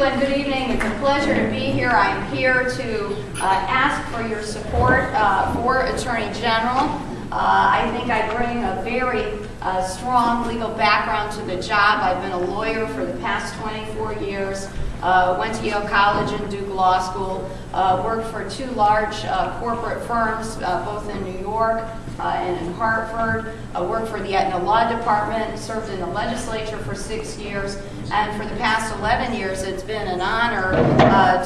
and good evening. It's a pleasure to be here. I am here to ask for your support for Attorney General. I think I bring a very strong legal background to the job. I've been a lawyer for the past 24 years. Went to Yale College and Duke Law School. Worked for two large corporate firms, both in New York and in Hartford. Worked for the Aetna Law Department, served in the legislature for 6 years, and for the past 11 years it's been an honor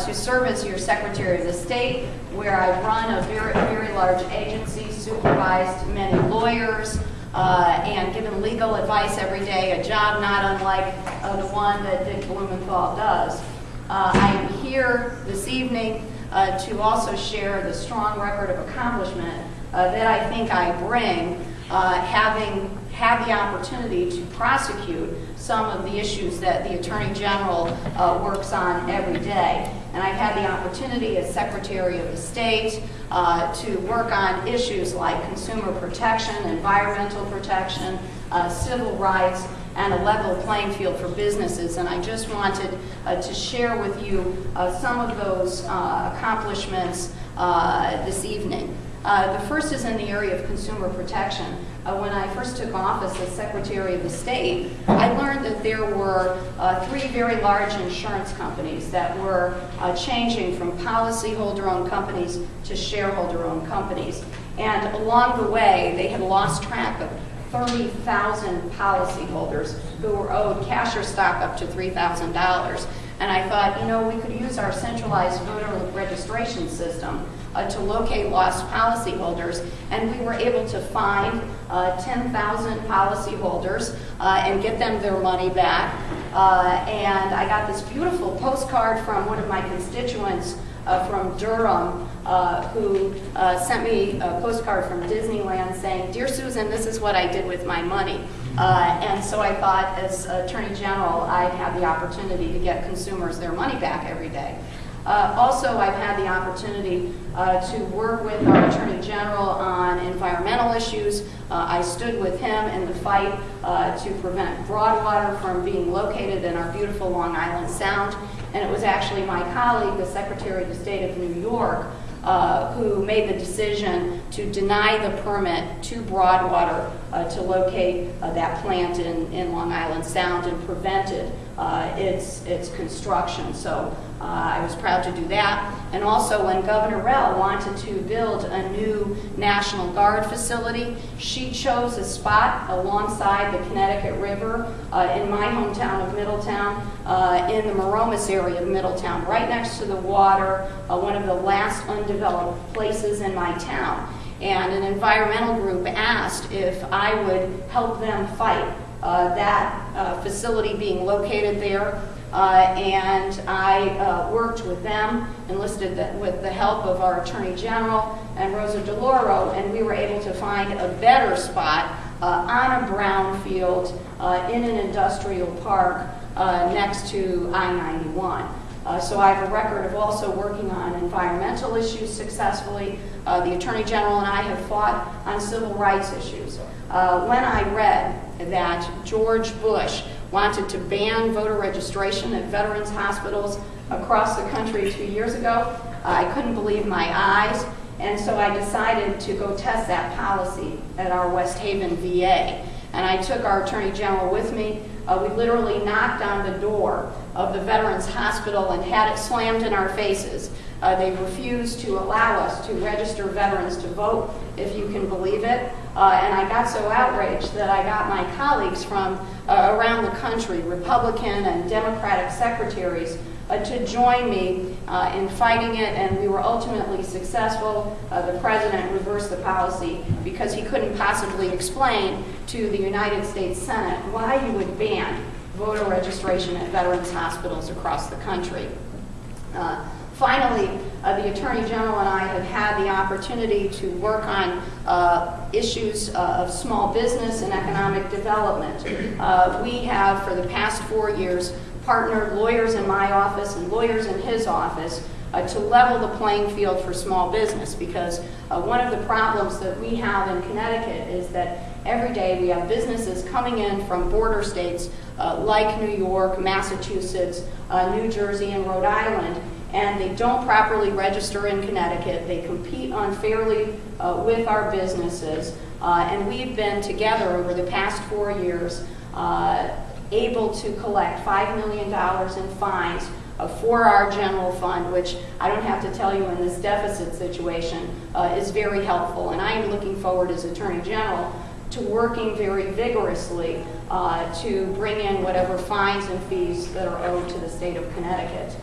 to serve as your Secretary of the State, where I run a very, very large agency, supervised many lawyers, and given legal advice every day, a job not unlike the one that Dick Blumenthal does. I am here this evening to also share the strong record of accomplishment that I think I bring, having had the opportunity to prosecute some of the issues that the Attorney General works on every day. And I've had the opportunity as Secretary of the State to work on issues like consumer protection, environmental protection, civil rights, and a level playing field for businesses. And I just wanted to share with you some of those accomplishments this evening. The first is in the area of consumer protection. When I first took office as Secretary of the State, I learned that there were three very large insurance companies that were changing from policyholder-owned companies to shareholder-owned companies. And along the way, they had lost track of 30,000 policyholders who were owed cash or stock up to $3,000. And I thought, you know, we could use our centralized voter registration system to locate lost policyholders, and we were able to find 10,000 policyholders and get them their money back. And I got this beautiful postcard from one of my constituents from Durham, who sent me a postcard from Disneyland saying, "Dear Susan, this is what I did with my money." And so I thought, as Attorney General, I'd have the opportunity to get consumers their money back every day. Also, I've had the opportunity to work with our Attorney General on environmental issues. I stood with him in the fight to prevent Broadwater from being located in our beautiful Long Island Sound. And it was actually my colleague, the Secretary of the State of New York, who made the decision to deny the permit to Broadwater to locate that plant in Long Island Sound and prevented its construction. So I was proud to do that. And also, when Governor Rell wanted to build a new National Guard facility, she chose a spot alongside the Connecticut River in my hometown of Middletown, in the Maromas area of Middletown, right next to the water, one of the last undeveloped places in my town. And an environmental group asked if I would help them fight that facility being located there. And I worked with them, enlisted with the help of our Attorney General and Rosa DeLauro, and we were able to find a better spot on a brownfield in an industrial park next to I-91. So I have a record of also working on environmental issues successfully. The Attorney General and I have fought on civil rights issues. When I read that George Bush wanted to ban voter registration at veterans hospitals across the country 2 years ago, I couldn't believe my eyes, and so I decided to go test that policy at our West Haven VA. And I took our Attorney General with me. We literally knocked on the door of the Veterans Hospital and had it slammed in our faces. They refused to allow us to register veterans to vote, if you can believe it. And I got so outraged that I got my colleagues from around the country, Republican and Democratic secretaries, to join me in fighting it, and we were ultimately successful. The president reversed the policy because he couldn't possibly explain to the United States Senate why you would ban voter registration at veterans hospitals across the country. Finally, the Attorney General and I have had the opportunity to work on issues of small business and economic development. We have, for the past 4 years, partnered lawyers in my office and lawyers in his office to level the playing field for small business, because one of the problems that we have in Connecticut is that every day we have businesses coming in from border states like New York, Massachusetts, New Jersey, and Rhode Island, and they don't properly register in Connecticut. They compete unfairly with our businesses, and we've been together over the past 4 years able to collect $5 million in fines for our general fund, which I don't have to tell you in this deficit situation is very helpful. And I am looking forward as Attorney General to working very vigorously to bring in whatever fines and fees that are owed to the state of Connecticut.